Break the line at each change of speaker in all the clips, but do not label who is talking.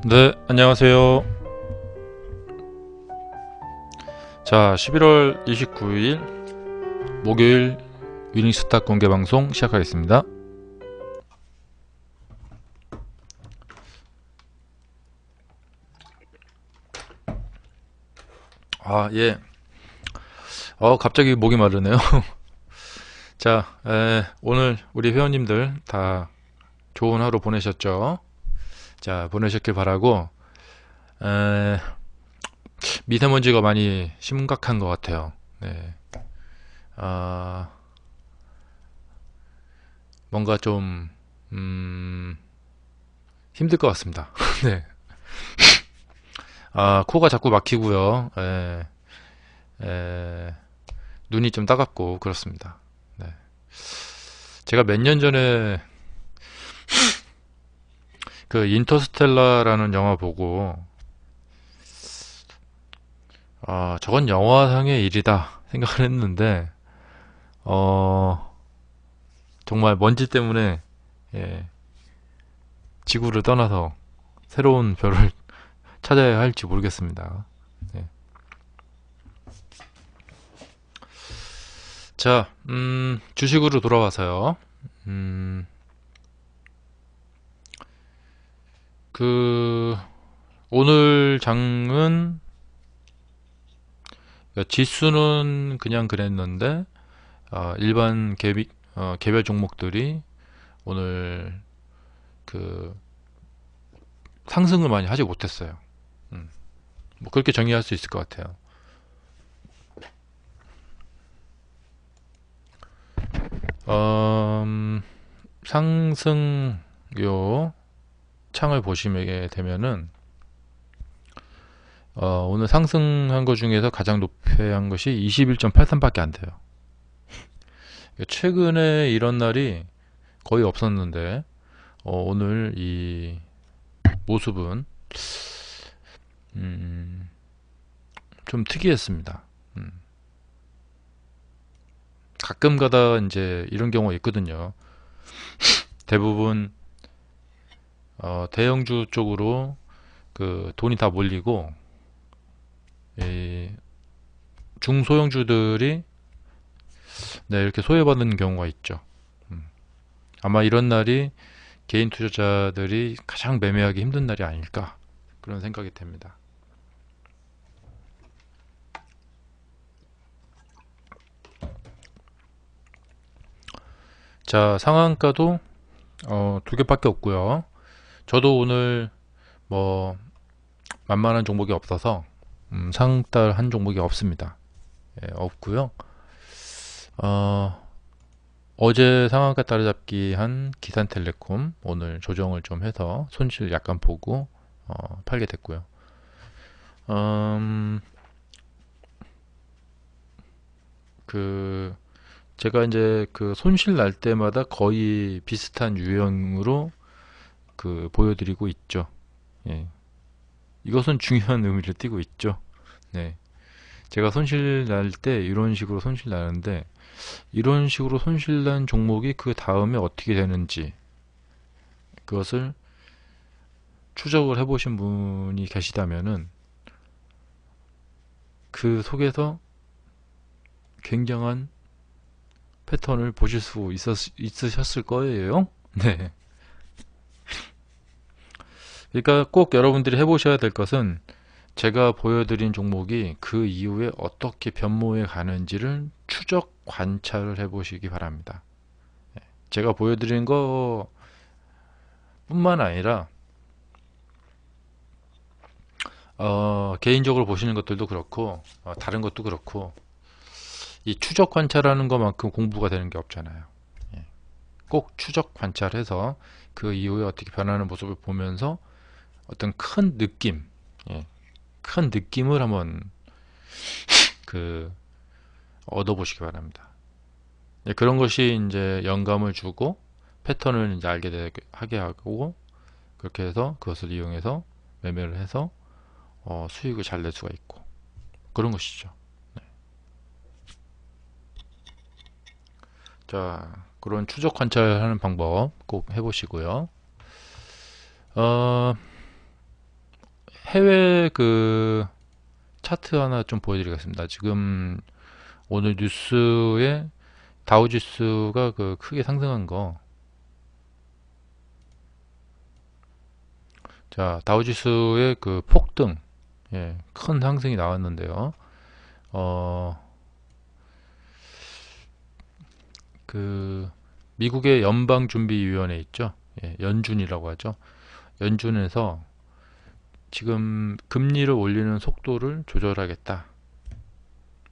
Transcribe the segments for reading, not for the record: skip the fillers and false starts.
네, 안녕하세요. 자, 11월 29일 목요일 위닝스탁 공개 방송 시작하겠습니다. 예. 갑자기 목이 마르네요. 자, 오늘 우리 회원님들 다 좋은 하루 보내셨죠? 자, 보내셨길 바라고, 에, 미세먼지가 많이 심각한 것 같아요. 네. 아, 뭔가 좀, 힘들 것 같습니다. 네. 코가 자꾸 막히고요. 에, 눈이 좀 따갑고 그렇습니다. 네. 제가 몇 년 전에 그 인터스텔라라는 영화 보고 저건 영화상의 일이다 생각을 했는데 정말 먼지 때문에 예, 지구를 떠나서 새로운 별을 찾아야 할지 모르겠습니다. 네. 자, 주식으로 돌아와서요. 음, 그 오늘 장은 지수는 그냥 그랬는데 일반 개별 종목들이 오늘 그 상승을 많이 하지 못했어요. 음, 뭐 그렇게 정의할 수 있을 것 같아요. 상승요 창을 보시게 되면은 오늘 상승한 것 중에서 가장 높게 한 것이 21.83밖에 안 돼요. 최근에 이런 날이 거의 없었는데 오늘 이 모습은 음, 좀 특이했습니다. 음, 가끔 가다 이제 이런 경우가 있거든요. 대부분 대형주 쪽으로 그 돈이 다 몰리고 이 중소형주들이 네, 이렇게 소외받는 경우가 있죠. 음, 아마 이런 날이 개인 투자자들이 가장 매매하기 힘든 날이 아닐까 그런 생각이 듭니다. 자, 상한가도 두 개밖에 없고요. 저도 오늘 뭐 만만한 종목이 없어서 상달 한 종목이 없습니다. 예, 없고요. 어, 어제 상한가 따라잡기 한 기산텔레콤 오늘 조정을 좀 해서 손실 약간 보고 팔게 됐고요. 음, 그 제가 이제 그 손실 날 때마다 거의 비슷한 유형으로 그 보여드리고 있죠. 예. 이것은 중요한 의미를 띠고 있죠. 네. 제가 손실 날 때 이런 식으로 손실 나는데 이런 식으로 손실 난 종목이 그 다음에 어떻게 되는지 그것을 추적을 해보신 분이 계시다면은 그 속에서 굉장한 패턴을 보실 수 있으셨을 거예요. 네. 그러니까 꼭 여러분들이 해보셔야 될 것은 제가 보여드린 종목이 그 이후에 어떻게 변모해 가는지를 추적 관찰을 해보시기 바랍니다. 제가 보여드린 거 뿐만 아니라 개인적으로 보시는 것들도 그렇고 다른 것도 그렇고 이 추적 관찰하는 것만큼 공부가 되는 게 없잖아요. 예. 꼭 추적 관찰해서 그 이후에 어떻게 변하는 모습을 보면서 어떤 큰 느낌, 예, 큰 느낌을 한번 그 얻어보시기 바랍니다. 예, 그런 것이 이제 영감을 주고 패턴을 이제 하게 하고 그렇게 해서 그것을 이용해서 매매를 해서 수익을 잘 낼 수가 있고 그런 것이죠. 네. 자, 그런 추적 관찰하는 방법 꼭 해보시고요. 어, 해외 그 차트 하나 좀 보여드리겠습니다. 지금 오늘 뉴스에 다우지수가 그 크게 상승한 거. 자, 다우지수의 그 폭등, 예, 큰 상승이 나왔는데요. 그 미국의 연방준비위원회 있죠. 예, 연준이라고 하죠. 연준에서 지금 금리를 올리는 속도를 조절하겠다.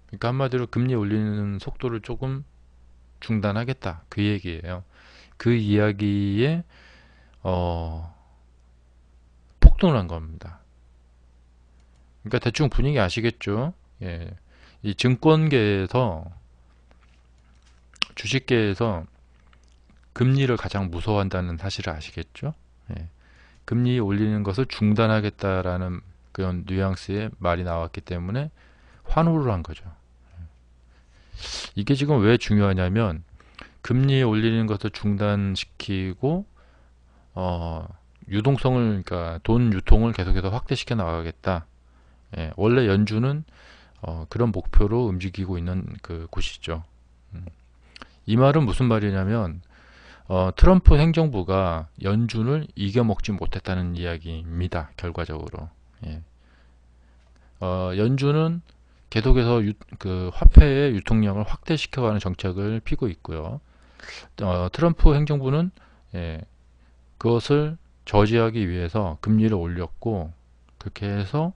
그러니까 한마디로 금리 올리는 속도를 조금 중단하겠다. 그 얘기예요. 그 이야기에 폭등을 한 겁니다. 그러니까 대충 분위기 아시겠죠? 예. 이 증권계에서 주식계에서 금리를 가장 무서워한다는 사실을 아시겠죠? 예. 금리 올리는 것을 중단하겠다라는 그런 뉘앙스의 말이 나왔기 때문에 환호를 한 거죠. 이게 지금 왜 중요하냐면 금리 올리는 것을 중단시키고 유동성을, 그러니까 돈 유통을 계속해서 확대시켜 나가겠다. 예, 원래 연준은 그런 목표로 움직이고 있는 그 곳이죠. 이 말은 무슨 말이냐면 트럼프 행정부가 연준을 이겨먹지 못했다는 이야기입니다. 결과적으로. 예. 연준은 계속해서 그 화폐의 유통량을 확대시켜가는 정책을 피고 있고요. 트럼프 행정부는 예, 그것을 저지하기 위해서 금리를 올렸고, 그렇게 해서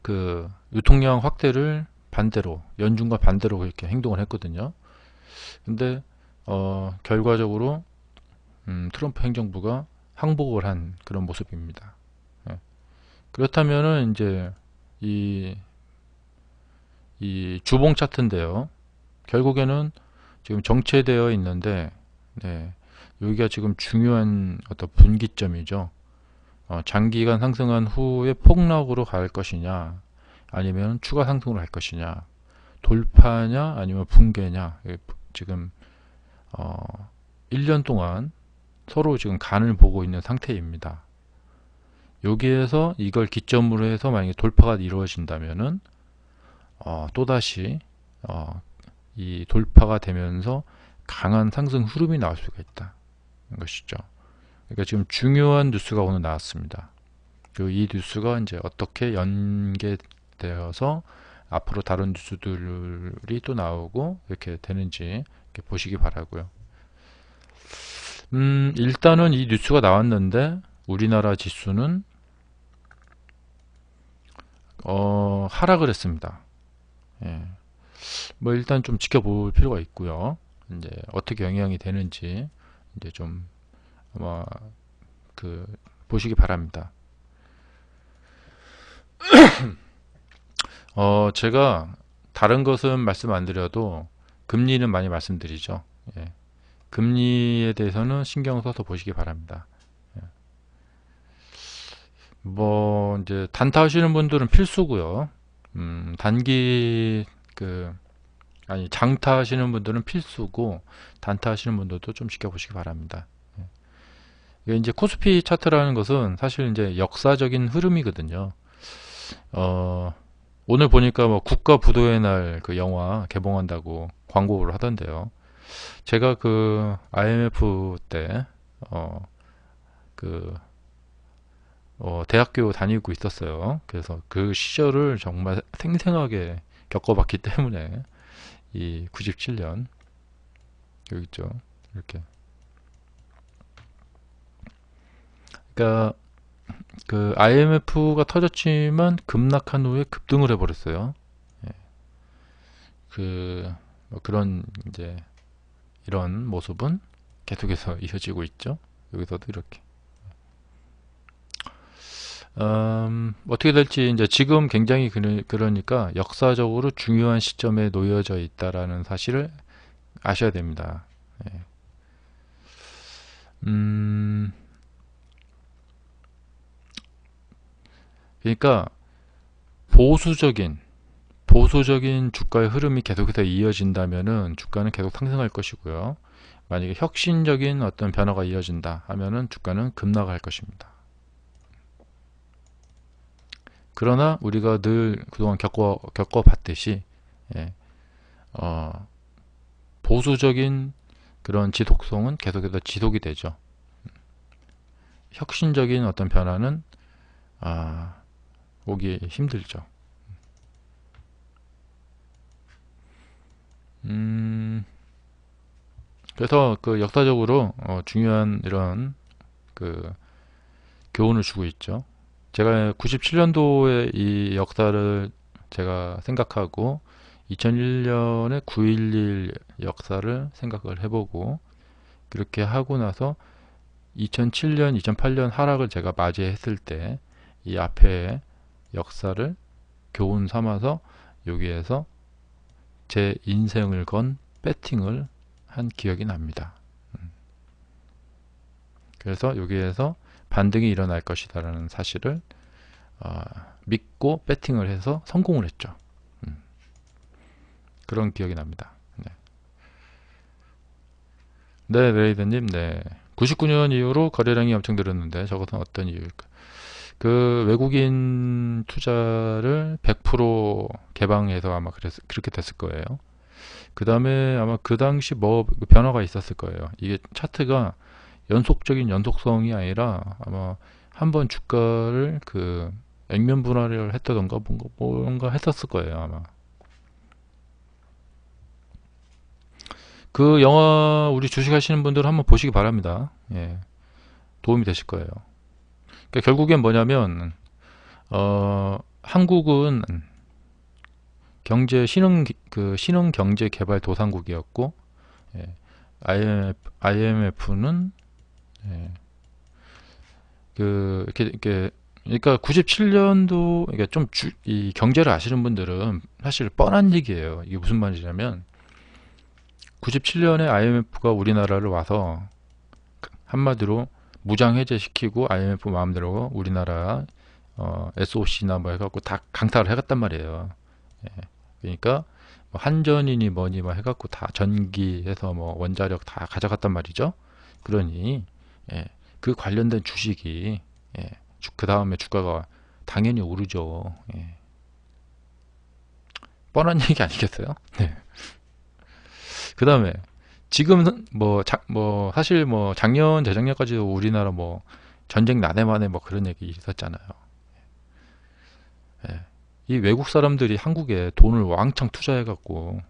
그 유통량 확대를 반대로, 연준과 반대로 그렇게 행동을 했거든요. 근데 결과적으로 트럼프 행정부가 항복을 한 그런 모습입니다. 예. 그렇다면은 이제 이 주봉 차트인데요. 결국에는 지금 정체되어 있는데, 네, 여기가 지금 중요한 어떤 분기점이죠. 장기간 상승한 후에 폭락으로 갈 것이냐, 아니면 추가 상승으로 갈 것이냐, 돌파냐, 아니면 붕괴냐. 지금 1년 동안 서로 지금 간을 보고 있는 상태입니다. 여기에서 이걸 기점으로 해서 만약에 돌파가 이루어진다면은 또다시 이 돌파가 되면서 강한 상승 흐름이 나올 수가 있다. 것이죠. 그러니까 지금 중요한 뉴스가 오늘 나왔습니다. 그리고 이 뉴스가 이제 어떻게 연계되어서 앞으로 다른 뉴스들이 또 나오고 이렇게 되는지 이렇게 보시기 바라고요. 일단은 이 뉴스가 나왔는데 우리나라 지수는 하락을 했습니다. 예. 뭐 일단 좀 지켜볼 필요가 있고요. 이제 어떻게 영향이 되는지 이제 좀 아마 그 보시기 바랍니다. 제가 다른 것은 말씀 안 드려도 금리는 많이 말씀드리죠. 예. 금리에 대해서는 신경 써서 보시기 바랍니다. 예. 뭐 이제 단타 하시는 분들은 필수고요. 단기 아니 장타 하시는 분들은 필수고, 단타 하시는 분들도 좀 지켜보시기 바랍니다. 이게 이제 코스피 차트라는 것은 사실 이제 역사적인 흐름이거든요. 오늘 보니까 뭐 국가 부도의 날 그 영화 개봉한다고 광고를 하던데요. 제가 그 IMF 때 대학교 다니고 있었어요. 그래서 그 시절을 정말 생생하게 겪어봤기 때문에 이 97년 여기 있죠. 이렇게. 그러니까 그 IMF가 터졌지만 급락한 후에 급등을 해버렸어요. 예. 뭐 그런 이제 이런 모습은 계속해서 이어지고 있죠. 여기서도 이렇게. 어떻게 될지 이제 지금 굉장히 그러니까 역사적으로 중요한 시점에 놓여져 있다라는 사실을 아셔야 됩니다. 예. 그러니까 보수적인 주가의 흐름이 계속해서 이어진다면은 주가는 계속 상승할 것이고요. 만약에 혁신적인 어떤 변화가 이어진다 하면은 주가는 급락할 것입니다. 그러나 우리가 늘 그동안 겪어봤듯이 예, 보수적인 그런 지속성은 계속해서 지속이 되죠. 혁신적인 어떤 변화는 오기 힘들죠. 그래서 그 역사적으로 중요한 이런 그 교훈을 주고 있죠. 제가 97년도에 이 역사를 제가 생각하고 2001년에 9.11 역사를 생각을 해보고 그렇게 하고 나서 2007년, 2008년 하락을 제가 맞이했을 때 이 앞에 역사를 교훈 삼아서 여기에서 제 인생을 건 배팅을 한 기억이 납니다. 그래서 여기에서 반등이 일어날 것이다 라는 사실을 믿고 배팅을 해서 성공을 했죠. 그런 기억이 납니다. 네, 레이드님, 네. 99년 이후로 거래량이 엄청 늘었는데 저것은 어떤 이유일까? 그 외국인 투자를 100% 개방해서 아마 그렇게 됐을 거예요. 그 다음에 아마 그 당시 뭐 변화가 있었을 거예요. 이게 차트가 연속적인 연속성이 아니라 아마 한번 주가를 그 액면 분할을 했다던가 뭔가 했었을 거예요, 아마. 그 영화 우리 주식 하시는 분들은 한번 보시기 바랍니다. 예, 도움이 되실 거예요. 그러니까 결국엔 뭐냐면 한국은 경제 신흥 경제 개발 도상국이었고 예, IMF는 예, 그러니까 97년도 그러니까 이 경제를 아시는 분들은 사실 뻔한 얘기예요. 이게 무슨 말이냐면 97년에 IMF가 우리나라를 와서 한마디로 무장 해제시키고 IMF 마음대로 우리나라 SOC나 뭐 해갖고 다 강타를 해갔단 말이에요. 예. 그러니까 뭐 한전이니 뭐니 뭐 해갖고 다 전기해서 뭐 원자력 다 가져갔단 말이죠. 그러니 예. 그 관련된 주식이 예. 그 다음에 주가가 당연히 오르죠. 예. 뻔한 얘기 아니겠어요? 네. 그 다음에 지금 사실 뭐 작년 재작년까지도 우리나라 뭐 전쟁 나대만에 뭐 그런 얘기 있었잖아요. 예. 이 외국 사람들이 한국에 돈을 왕창 투자해갖고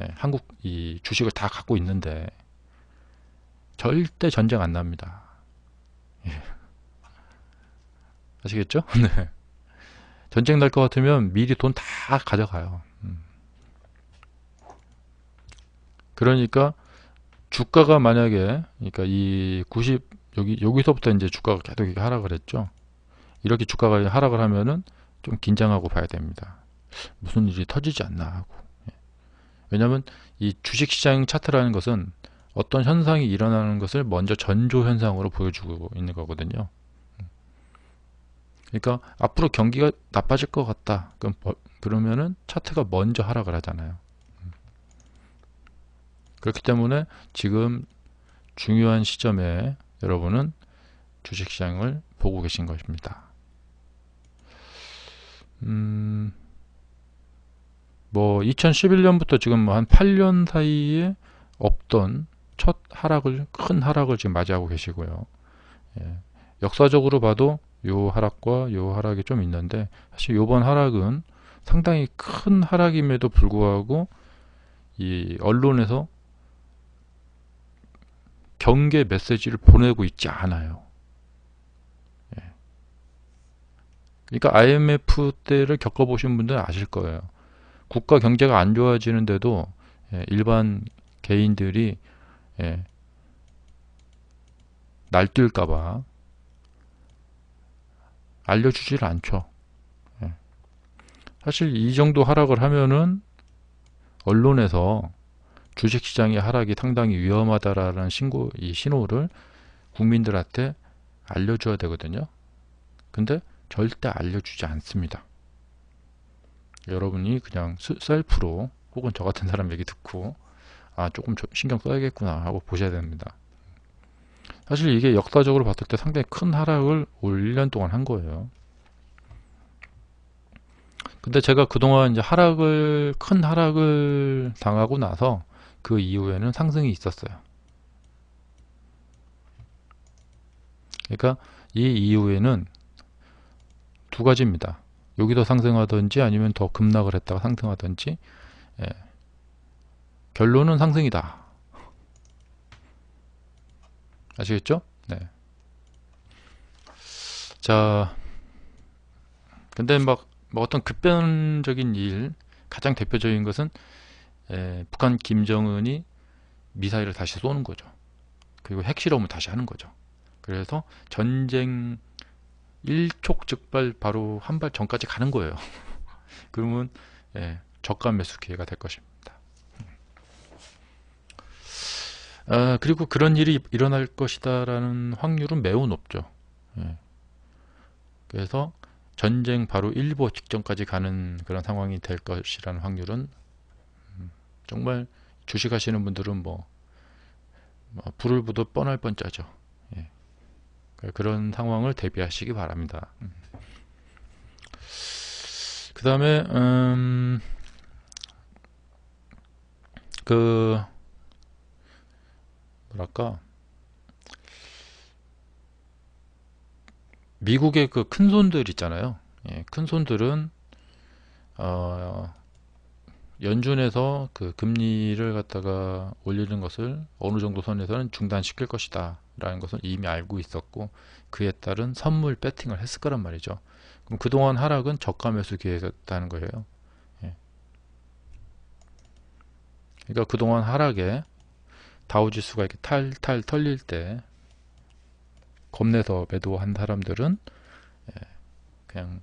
예, 한국 이 주식을 다 갖고 있는데 절대 전쟁 안 납니다. 예. 아시겠죠? 네. 전쟁 날 것 같으면 미리 돈 다 가져가요. 그러니까 주가가 만약에 그러니까 이 90 여기서부터 이제 주가가 계속 이렇게 하락을 했죠. 이렇게 주가가 하락을 하면은 좀 긴장하고 봐야 됩니다. 무슨 일이 터지지 않나 하고. 왜냐하면 이 주식시장 차트라는 것은 어떤 현상이 일어나는 것을 먼저 전조 현상으로 보여주고 있는 거거든요. 그러니까 앞으로 경기가 나빠질 것 같다. 그러면은 차트가 먼저 하락을 하잖아요. 그렇기 때문에 지금 중요한 시점에 여러분은 주식시장을 보고 계신 것입니다. 뭐 2011년부터 지금 한 8년 사이에 없던 첫 큰 하락을 지금 맞이하고 계시고요. 예, 역사적으로 봐도 요 하락과 요 하락이 좀 있는데 사실 요번 하락은 상당히 큰 하락임에도 불구하고 이 언론에서 경계 메시지를 보내고 있지 않아요. 예. 그러니까 IMF 때를 겪어보신 분들은 아실 거예요. 국가 경제가 안 좋아지는데도 일반 개인들이 날뛸까봐 알려주질 않죠. 사실 이 정도 하락을 하면은 언론에서 주식시장의 하락이 상당히 위험하다라는 이 신호를 국민들한테 알려줘야 되거든요. 근데 절대 알려주지 않습니다. 여러분이 그냥 셀프로 혹은 저 같은 사람 얘기 듣고 조금 신경 써야겠구나 하고 보셔야 됩니다. 사실 이게 역사적으로 봤을 때 상당히 큰 하락을 올 1년 동안 한 거예요. 근데 제가 그동안 이제 큰 하락을 당하고 나서 그 이후에는 상승이 있었어요. 그러니까 이 이후에는 두 가지입니다. 여기서 상승하든지 아니면 더 급락을 했다가 상승하든지. 예, 결론은 상승이다. 아시겠죠? 네. 자, 근데 뭐 어떤 급변적인 일, 가장 대표적인 것은 북한 김정은이 미사일을 다시 쏘는 거죠. 그리고 핵실험을 다시 하는 거죠. 그래서 전쟁 일촉즉발 바로 한 발 전까지 가는 거예요. 그러면 저가 매수 기회가 될 것입니다. 그리고 그런 일이 일어날 것이다라는 확률은 매우 높죠. 예. 그래서 전쟁 바로 일보 직전까지 가는 그런 상황이 될 것이라는 확률은 정말 주식하시는 분들은 뭐 불을 보듯 뻔할 뻔짜죠. 예. 그런 상황을 대비하시기 바랍니다. 그 다음에 그 뭐랄까, 미국의 그 큰손들 있잖아요. 예, 큰손들은 연준에서 그 금리를 갖다가 올리는 것을 어느 정도 선에서는 중단시킬 것이다 라는 것은 이미 알고 있었고, 그에 따른 선물 배팅을 했을 거란 말이죠. 그럼 그동안 하락은 저가 매수 기회였다는 거예요. 예. 그러니까 그동안 하락에 다우지수가 이렇게 탈탈 털릴 때 겁내서 매도한 사람들은 그냥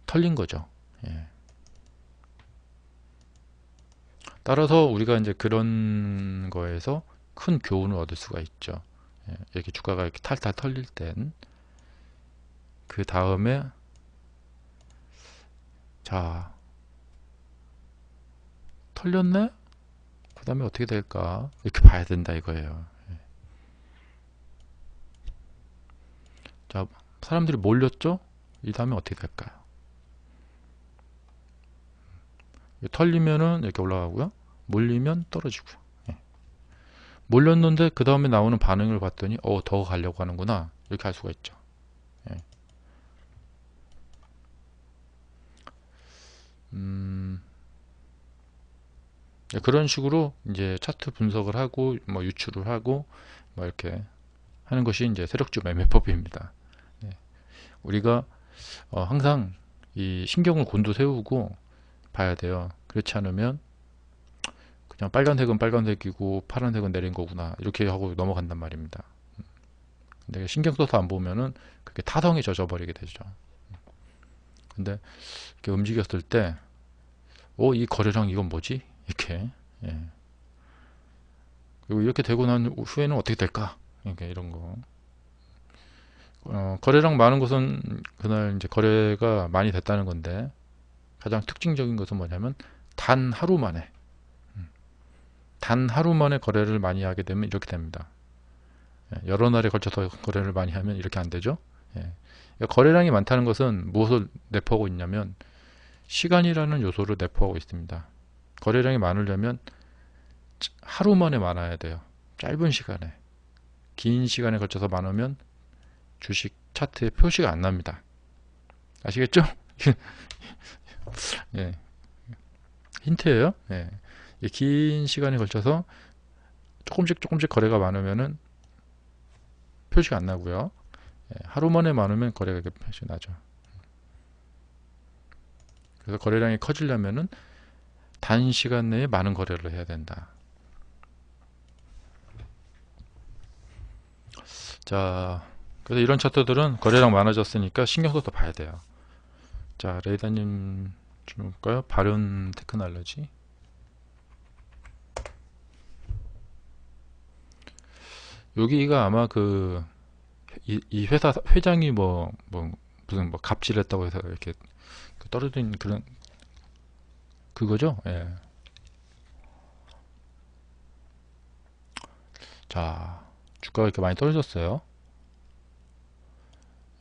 털린 거죠. 예. 따라서 우리가 이제 그런 거에서 큰 교훈을 얻을 수가 있죠. 예. 이렇게 주가가 이렇게 탈탈 털릴 땐 그 다음에 자, 털렸네? 그 다음에 어떻게 될까? 이렇게 봐야 된다 이거예요. 예. 자, 사람들이 몰렸죠? 이 다음에 어떻게 될까요? 털리면은 이렇게 올라가고요. 몰리면 떨어지고요. 예. 몰렸는데 그 다음에 나오는 반응을 봤더니 더 가려고 하는구나, 이렇게 할 수가 있죠. 예. 그런 식으로 이제 차트 분석을 하고 뭐 유출을 하고 뭐 이렇게 하는 것이 이제 세력주 매매법입니다. 예. 우리가 항상 이 신경을 곤두세우고 봐야 돼요. 그렇지 않으면 그냥 빨간색은 빨간색이고 파란색은 내린 거구나 이렇게 하고 넘어간단 말입니다. 근데 신경 써서 안 보면은 그게 타성에 젖어버리게 되죠. 근데 이렇게 움직였을 때 이 거래량 이건 뭐지? 이렇게. 예. 그리고 이렇게 되고 난 후에는 어떻게 될까? 이렇게 이런 거. 거래량 많은 것은 그날 이제 거래가 많이 됐다는 건데, 가장 특징적인 것은 뭐냐면 단 하루 만에 거래를 많이 하게 되면 이렇게 됩니다. 예. 여러 날에 걸쳐서 거래를 많이 하면 이렇게 안 되죠. 예. 거래량이 많다는 것은 무엇을 내포하고 있냐면 시간이라는 요소를 내포하고 있습니다. 거래량이 많으려면 하루 만에 많아야 돼요. 짧은 시간에. 긴 시간에 걸쳐서 많으면 주식 차트에 표시가 안 납니다. 아시겠죠? 예. 힌트예요. 예. 긴 시간에 걸쳐서 조금씩 거래가 많으면은 표시가 안 나고요. 예. 하루 만에 많으면 거래가 이렇게 표시 나죠. 그래서 거래량이 커지려면은 단시간 내에 많은 거래를 해야 된다. 자, 그래서 이런 차트들은 거래량 많아졌으니까 신경 써서 봐야 돼요. 자, 레이더님 좀 볼까요? 발현 테크놀로지. 여기가 아마 이 회사 회장이 무슨 갑질했다고 해서 이렇게 떨어진 그런 그거죠. 예. 자, 주가가 이렇게 많이 떨어졌어요.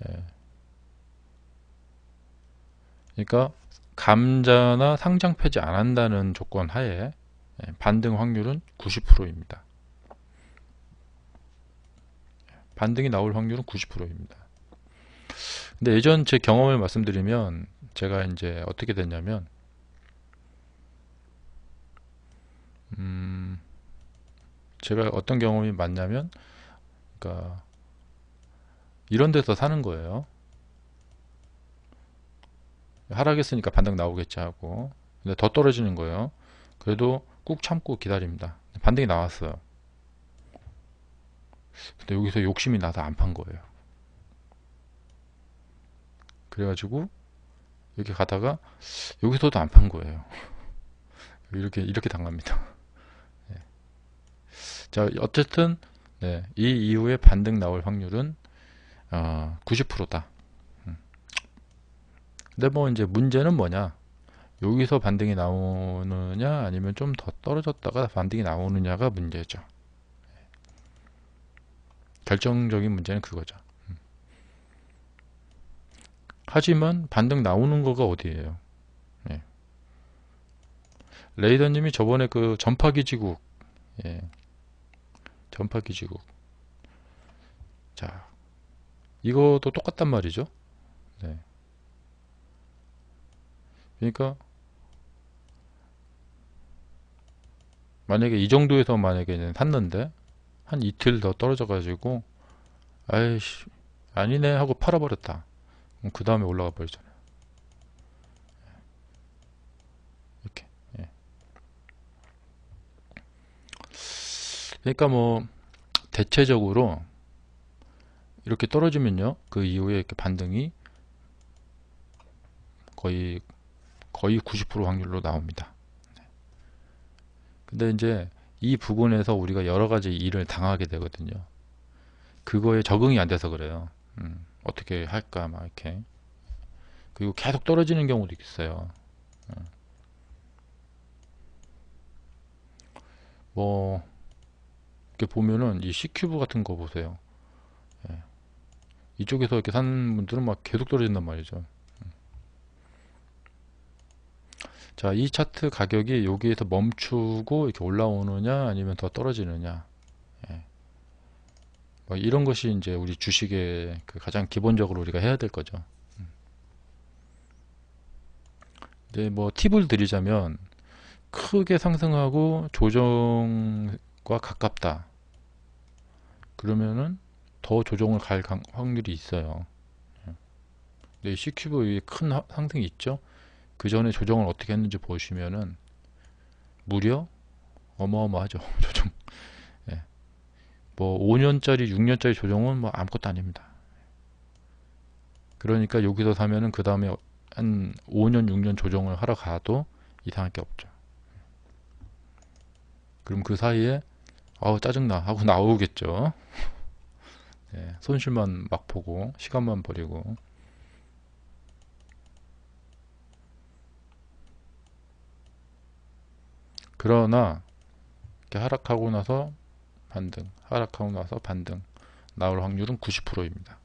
예. 그러니까 감자나 상장 폐지 안 한다는 조건 하에 반등 확률은 90%입니다. 반등이 나올 확률은 90%입니다. 근데 예전 제 경험을 말씀드리면 제가 이제 어떻게 됐냐면 제가 어떤 경험이 많냐면 그러니까 이런 데서 사는 거예요. 하락했으니까 반등 나오겠지 하고 근데 더 떨어지는 거예요. 그래도 꾹 참고 기다립니다. 반등이 나왔어요. 근데 여기서 욕심이 나서 안 판 거예요. 그래가지고 이렇게 가다가 여기서도 안 판 거예요. 이렇게 당합니다. 네. 자, 어쨌든 네, 이 이후에 반등 나올 확률은 90%다. 근데 뭐 이제 문제는 뭐냐? 여기서 반등이 나오느냐 아니면 좀 더 떨어졌다가 반등이 나오느냐가 문제죠. 결정적인 문제는 그거죠. 하지만 반등 나오는 거가 어디예요? 예. 레이더님이 저번에 그 전파기지국, 예. 전파기지국. 자, 이것도 똑같단 말이죠. 네. 그러니까 만약에 이 정도에서 만약에 샀는데 한 이틀 더 떨어져 가지고 아이씨 아니네 하고 팔아버렸다. 그 다음에 올라가 버리잖아요. 이렇게. 예. 그러니까 뭐 대체적으로 이렇게 떨어지면요 그 이후에 이렇게 반등이 거의 90% 확률로 나옵니다. 근데 이제 이 부분에서 우리가 여러 가지 일을 당하게 되거든요. 그거에 적응이 안 돼서 그래요. 어떻게 할까 막 이렇게. 그리고 계속 떨어지는 경우도 있어요. 뭐 이렇게 보면은 이 C큐브 같은 거 보세요. 예. 이쪽에서 이렇게 산 분들은 막 계속 떨어진단 말이죠. 자, 이 차트 가격이 여기에서 멈추고 이렇게 올라오느냐 아니면 더 떨어지느냐. 예. 뭐 이런 것이 이제 우리 주식의 그 가장 기본적으로 우리가 해야 될 거죠. 근데 뭐 팁을 드리자면 크게 상승하고 조정과 가깝다. 그러면은 더 조정을 갈 확률이 있어요. 근데 C큐브 위에 큰 상승이 있죠. 그 전에 조정을 어떻게 했는지 보시면은 무려 어마어마하죠. 조정. 예. 뭐 5년짜리, 6년짜리 조정은 뭐 아무것도 아닙니다. 그러니까 여기서 사면은 그 다음에 한 5년, 6년 조정을 하러 가도 이상할 게 없죠. 그럼 그 사이에 짜증나 하고 나오겠죠. 예, 손실만 막 보고 시간만 버리고. 그러나 이렇게 하락하고 나서 반등, 하락하고 나서 반등 나올 확률은 90%입니다.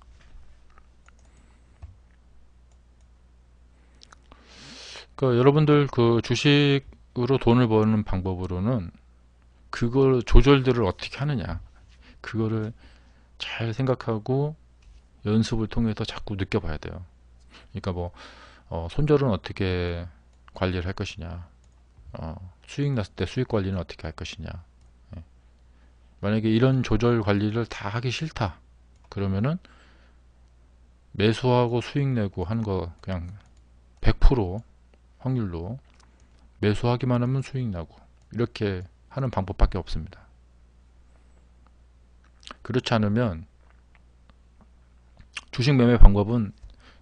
그러니까 여러분들 그 주식으로 돈을 버는 방법으로는 그걸 조절들을 어떻게 하느냐 그거를 잘 생각하고 연습을 통해서 자꾸 느껴봐야 돼요. 그러니까 뭐 손절은 어떻게 관리를 할 것이냐, 수익 났을 때 수익 관리는 어떻게 할 것이냐. 예. 만약에 이런 조절 관리를 다 하기 싫다 그러면은 매수하고 수익 내고 하는 거 그냥 100% 확률로 매수하기만 하면 수익 나고 이렇게 하는 방법밖에 없습니다. 그렇지 않으면 주식 매매 방법은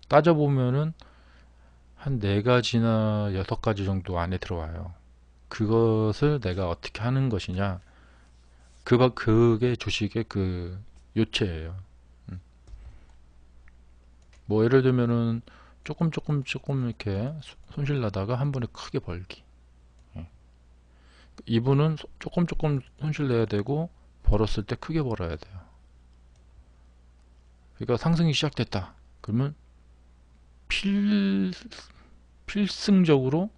따져보면은 한 4가지나 6가지 정도 안에 들어와요. 그것을 내가 어떻게 하는 것이냐 그게 주식의 그 요체예요. 뭐 예를 들면은 조금 이렇게 손실 나다가 한 번에 크게 벌기. 이분은 조금 손실 내야 되고 벌었을 때 크게 벌어야 돼요. 그러니까 상승이 시작됐다. 그러면 필승적으로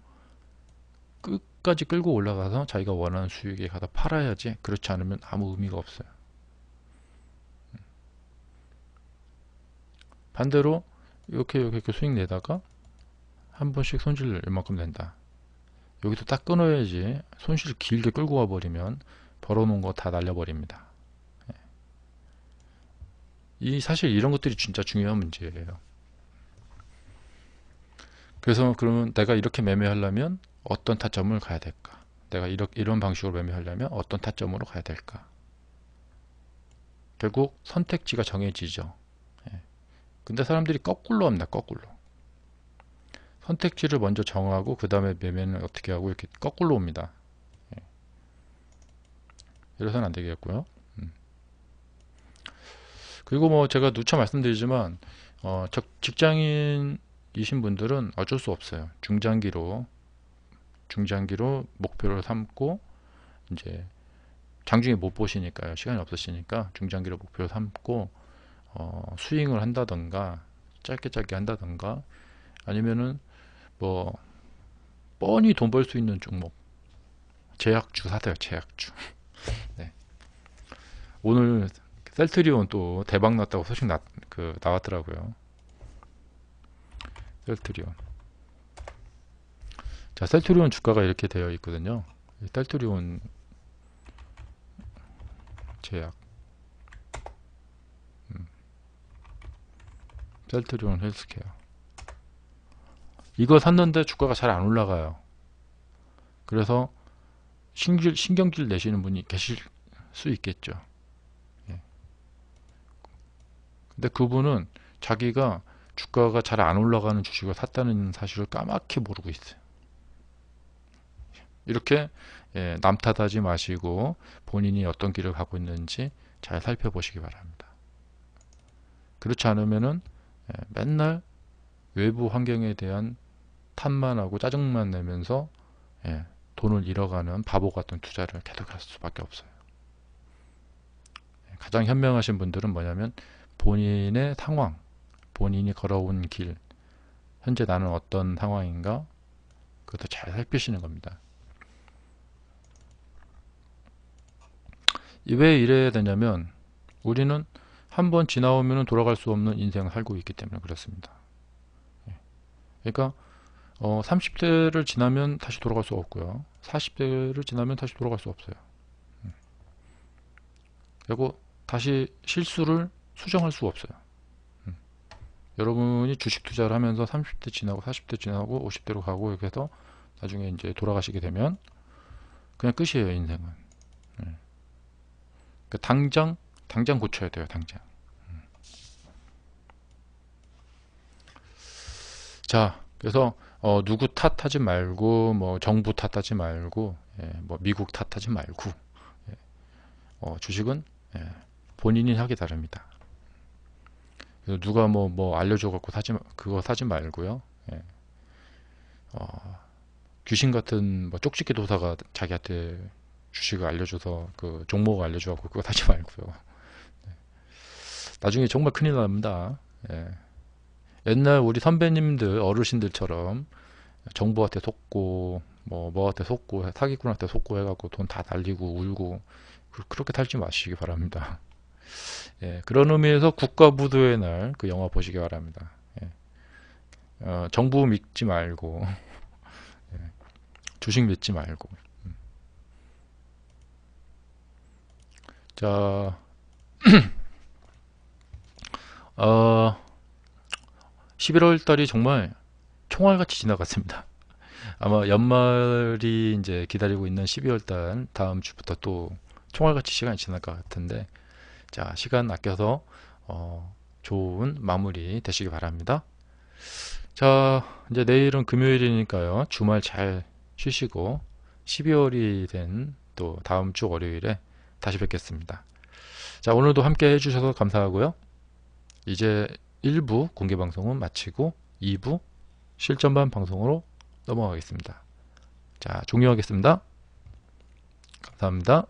끝까지 끌고 올라가서 자기가 원하는 수익에 가다 팔아야지, 그렇지 않으면 아무 의미가 없어요. 반대로 이렇게 수익 내다가 한 번씩 손실 얼마큼 낸다, 여기서 딱 끊어야지. 손실 길게 끌고 와버리면 벌어놓은 거 다 날려버립니다. 사실 이런 것들이 진짜 중요한 문제예요. 그래서 그러면 내가 이렇게 매매하려면 어떤 타점을 가야 될까? 내가 이런 방식으로 매매하려면 어떤 타점으로 가야 될까? 결국 선택지가 정해지죠. 근데 사람들이 거꾸로 합니다. 거꾸로. 선택지를 먼저 정하고 그 다음에 매매는 어떻게 하고 이렇게 거꾸로 옵니다. 이래서는 안 되겠고요. 그리고 뭐 제가 누차 말씀드리지만 직장인이신 분들은 어쩔 수 없어요. 중장기로 목표를 삼고, 이제 장중에 못 보시니까요, 시간이 없으시니까 중장기로 목표를 삼고 스윙을 한다던가 짧게 한다던가, 아니면은 뭐 뻔히 돈 벌 수 있는 종목, 제약주 사세요. 제약주. 네. 오늘 셀트리온 또 대박 났다고 소식 나왔더라고요. 셀트리온. 자, 셀트리온 주가가 이렇게 되어 있거든요. 셀트리온 제약, 셀트리온 헬스케어. 이거 샀는데 주가가 잘 안 올라가요. 그래서 신경질 내시는 분이 계실 수 있겠죠. 근데 그분은 자기가 주가가 잘 안 올라가는 주식을 샀다는 사실을 까맣게 모르고 있어요. 이렇게 남 탓하지 마시고 본인이 어떤 길을 가고 있는지 잘 살펴보시기 바랍니다. 그렇지 않으면은 맨날 외부 환경에 대한 탓만 하고 짜증만 내면서 돈을 잃어가는 바보 같은 투자를 계속할 수밖에 없어요. 가장 현명하신 분들은 뭐냐면 본인의 상황, 본인이 걸어온 길, 현재 나는 어떤 상황인가, 그것도 잘 살피시는 겁니다. 왜 이래야 되냐면 우리는 한번 지나오면 돌아갈 수 없는 인생을 살고 있기 때문에 그렇습니다. 그러니까 30대를 지나면 다시 돌아갈 수 없고요, 40대를 지나면 다시 돌아갈 수 없어요. 그리고 다시 실수를 수정할 수가 없어요. 여러분이 주식 투자를 하면서 30대 지나고 40대 지나고 50대로 가고 이렇게 해서 나중에 이제 돌아가시게 되면 그냥 끝이에요, 인생은. 그러니까 당장 고쳐야 돼요, 당장. 자, 그래서 누구 탓하지 말고, 뭐 정부 탓하지 말고, 뭐 미국 탓하지 말고, 주식은 본인이 하기 다릅니다. 그래서 누가 뭐 알려줘 갖고 그거 사지 말고요. 귀신 같은 뭐 쪽집게 도사가 자기한테 주식을 알려줘서 그 종목을 알려줘 갖고 그거 사지 말고요. 나중에 정말 큰일 납니다. 옛날 우리 선배님들, 어르신들처럼 정부한테 속고 뭐한테 속고 사기꾼한테 속고 해갖고 돈 다 날리고 울고 그렇게 살지 마시기 바랍니다. 그런 의미에서 국가부도의 날 그 영화 보시기 바랍니다. 정부 믿지 말고 주식 믿지 말고. 자, 11월 달이 정말 총알같이 지나갔습니다. 아마 연말이 이제 기다리고 있는 12월 달 다음 주부터 또 총알같이 시간이 지날 것 같은데, 자, 시간 아껴서 좋은 마무리 되시기 바랍니다. 자, 이제 내일은 금요일이니까요, 주말 잘 쉬시고 12월이 된 또 다음 주 월요일에 다시 뵙겠습니다. 자, 오늘도 함께 해주셔서 감사하고요. 이제 1부 공개 방송은 마치고 2부 실전반 방송으로 넘어가겠습니다. 자, 종료하겠습니다. 감사합니다.